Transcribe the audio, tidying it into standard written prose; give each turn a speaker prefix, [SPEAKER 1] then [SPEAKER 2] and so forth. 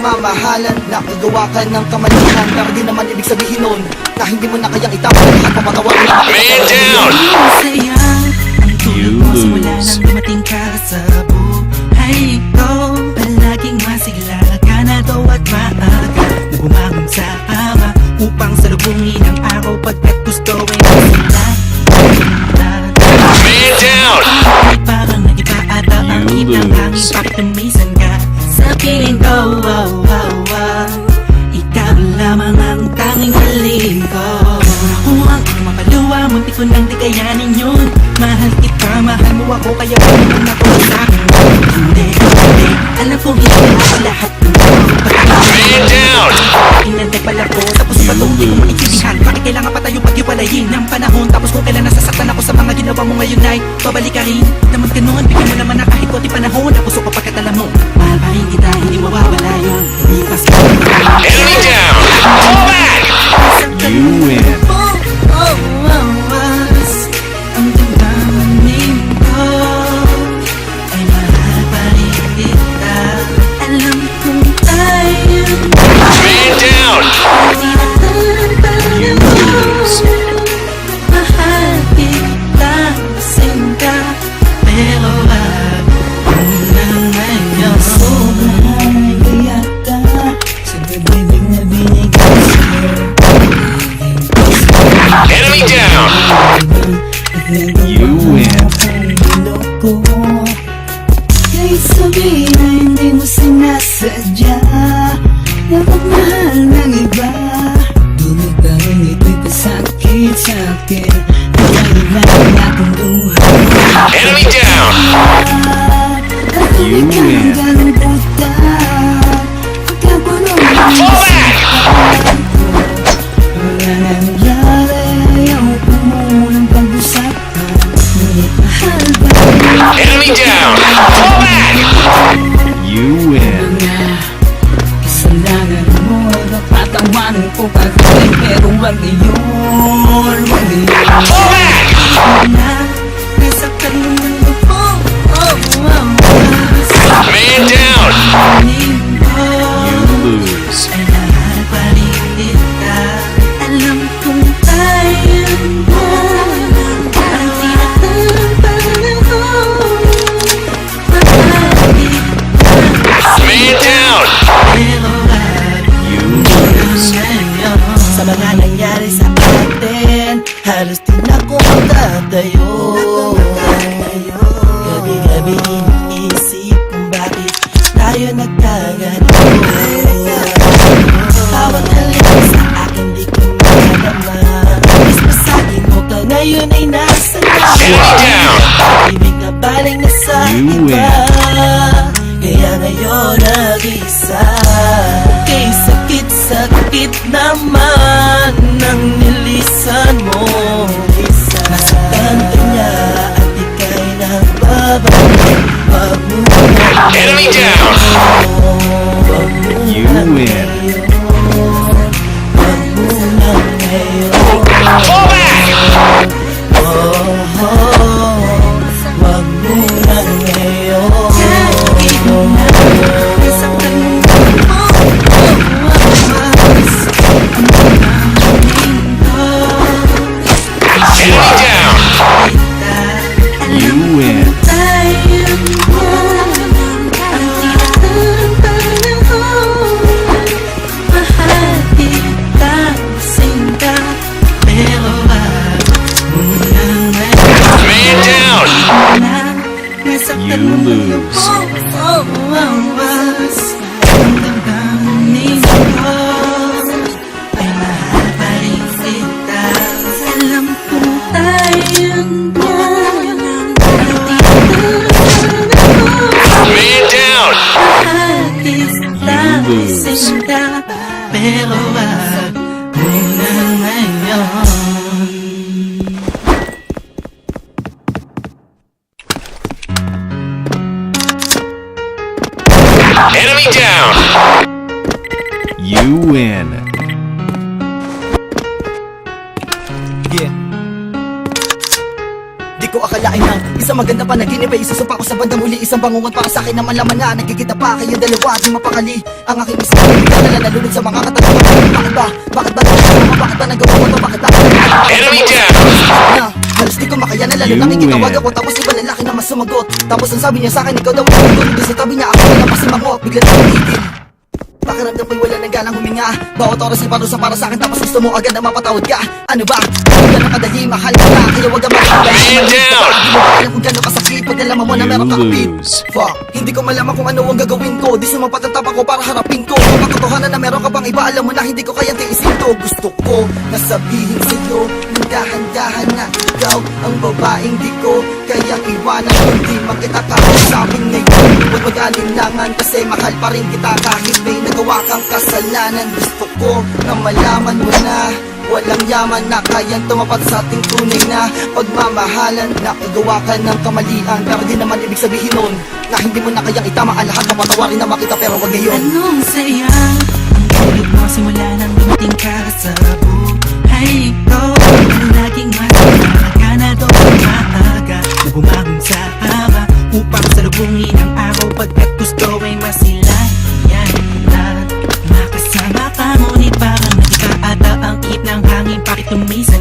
[SPEAKER 1] pagmamahalan. Nakagawa ka ng kamalihan, pero di naman ibig sabihin nun na hindi mo na kayang itapon lahat ng pagawa mo.
[SPEAKER 2] Man down!
[SPEAKER 3] Masaya ang tulog mo simula nang dumating ka sa buhay ko. Palaging masigla, ganado at maaga na bumangon sa kama upang salubungin ang araw pagkat gusto ay masila.
[SPEAKER 2] Man down!
[SPEAKER 3] Ay parang nag-iba ata ang itang hangin, bakit tumisan ka sa piling ko? Ikaw lamang ang tanging hiling ko. Kung ang mapaluwa, munti ko nang di kayanin yun. Mahal kita, mahal mo ako, kaya pa naman ako sa'kin. Hindi, alam kong hindi ako lahat ko.
[SPEAKER 2] Man down!
[SPEAKER 3] Inantay pala ko, tapos ba itong di ko maintindihan? Bakit kailangan pa tayo pag-iwalayin ng panahon? Tapos kung kailan nasasaktan ako sa mga ginawa mo ngayon ay babalik ka rin. Naman ganun, bigyan mo naman na kahit konti panahon. Ako suko pagkat alam mo, mahal pa rin kita, hindi mawawala yun. Lipas ka.
[SPEAKER 2] Enemy down! Fall back!
[SPEAKER 4] You win.
[SPEAKER 3] Ang damdamin ko ay mahal pa rin kita. Alam kong tayo
[SPEAKER 2] Man down!
[SPEAKER 4] You lose.
[SPEAKER 3] mahal kita, kasing ka, pero wag muna ngayon. Sobrang iyak ka sa bibig na binigay sa'yo.
[SPEAKER 2] Enemy down!
[SPEAKER 4] You win.
[SPEAKER 3] Kahit sabihin na hindi mo sinasadya na pagmahal ng iba, dumitarin ito'y pasakit sa'kin. Nalalaman akong luha.
[SPEAKER 2] Enemy down!
[SPEAKER 4] You win.
[SPEAKER 2] Fall back!
[SPEAKER 3] Wala nangyari, ayaw ko munang pag-usapan. Ngunit mahal pa rin
[SPEAKER 2] Enemy down! Fall back!
[SPEAKER 4] You win.
[SPEAKER 3] kasalanan mo. Napatawanan ko pag-ibig, pero wag ngayon, wag ngayon.
[SPEAKER 2] Fall back!
[SPEAKER 3] Na, nasaktan mo man ako.
[SPEAKER 2] Man down!
[SPEAKER 4] You lose.
[SPEAKER 3] Ay mahal pa rin kita. Alam kong tayo mo ang tinatampan ako. Mahal kita,
[SPEAKER 2] Man down!
[SPEAKER 3] pero wag
[SPEAKER 4] You lose.
[SPEAKER 3] ngayon. Sa mga nangyari sa atin, halos di na ako magtatayo. Gabi-gabi iniisip kung bakit tayo nagkaganito. Bawat halik sa akin di ko madama. Mas masagin mo ka ngayon ay nasa
[SPEAKER 2] Enemy down!
[SPEAKER 3] ibig na baling na sa
[SPEAKER 4] You
[SPEAKER 3] iba. Kaya ngayon nag-isa. Kay sakit-sakit naman ng nilisan mo. Nasaktan ka niya at ika'y nagbabalik. Wag mo na
[SPEAKER 2] Enemy down!
[SPEAKER 3] wag mo
[SPEAKER 4] You
[SPEAKER 3] na
[SPEAKER 4] win.
[SPEAKER 3] ngayon. Wag mo na ngayon.
[SPEAKER 2] Fall back!
[SPEAKER 3] Wag mo na ngayon.
[SPEAKER 2] Enemy down!
[SPEAKER 4] You win.
[SPEAKER 2] Man down!
[SPEAKER 4] You lose.
[SPEAKER 3] Alam kong tayong
[SPEAKER 2] Man down!
[SPEAKER 4] You lose.
[SPEAKER 3] pero wag muna ngayon.
[SPEAKER 2] Enemy down!
[SPEAKER 4] You win.
[SPEAKER 1] Yeah. Di ko ko akalain ng isang maganda panaginip ay isusumpa ko sa bandang huli. Isang bangungot para sa akin na malaman na nagkikita pa kayong dalawa di mapakali. Ang aking isip ay bigla na nalulod sa mga katanungan. Bakit ba? Bakit ba bakit ba nagawa ko to? Bakit ba?
[SPEAKER 2] Enemy down!
[SPEAKER 1] Na, halos di ko makaya na lalo nakikitawag ako. Tapos iba lalaki na mas sumagot. Tapos ang sabi niya sa akin, ikaw daw ang tulog sa tabi niya. Ako na pasimangot, bigla na tumigil. Pakiramdam ko'y wala nang ganang huminga. Bawat oras ay parusa para sa akin. Tapos gusto mo agad na mapatawad ka. Ano ba? Huwag ka na kadali, mahal ka na. Kaya huwag ka
[SPEAKER 2] Man down!
[SPEAKER 1] Di mo alam kung gano'ng kasakit pag nalaman mo na meron kang kapit.
[SPEAKER 4] lose.
[SPEAKER 1] Fuck, hindi ko malaman kung ano ang gagawin ko. Di sumapat ang tapak ko para harapin ko. Kung katotohanan na meron ka bang iba, alam mo na hindi ko kayang tiisin to. Gusto ko nasabihin sa'yo ng dahan-dahan na ikaw ang babaeng di ko kayang iwanan. Hindi man kita kausapin ngayon. Huwag mag-alinlangan kasi mahal pa rin kita kahit may nagawa kang kasalanan. Gusto ko na malaman mo na walang yaman na kayang tumapat sa ating tunay na pagmamahalan. Nakagawa ka ng kamalian, pero di naman ibig sabihin nun na hindi mo na kayang itama ang lahat. Mapatawarin na makita pero wag ngayon.
[SPEAKER 3] Anong saya ang tulog mo simula nang dumating ka sa buhay ko. Laging masaya ka na doon maaga na bumangon sa haba upang salubungin ang araw pagkat gusto ay masilayan at makasama ka. Ngunit parang nakikaata ang ihip ng hangin. Bakit tumisan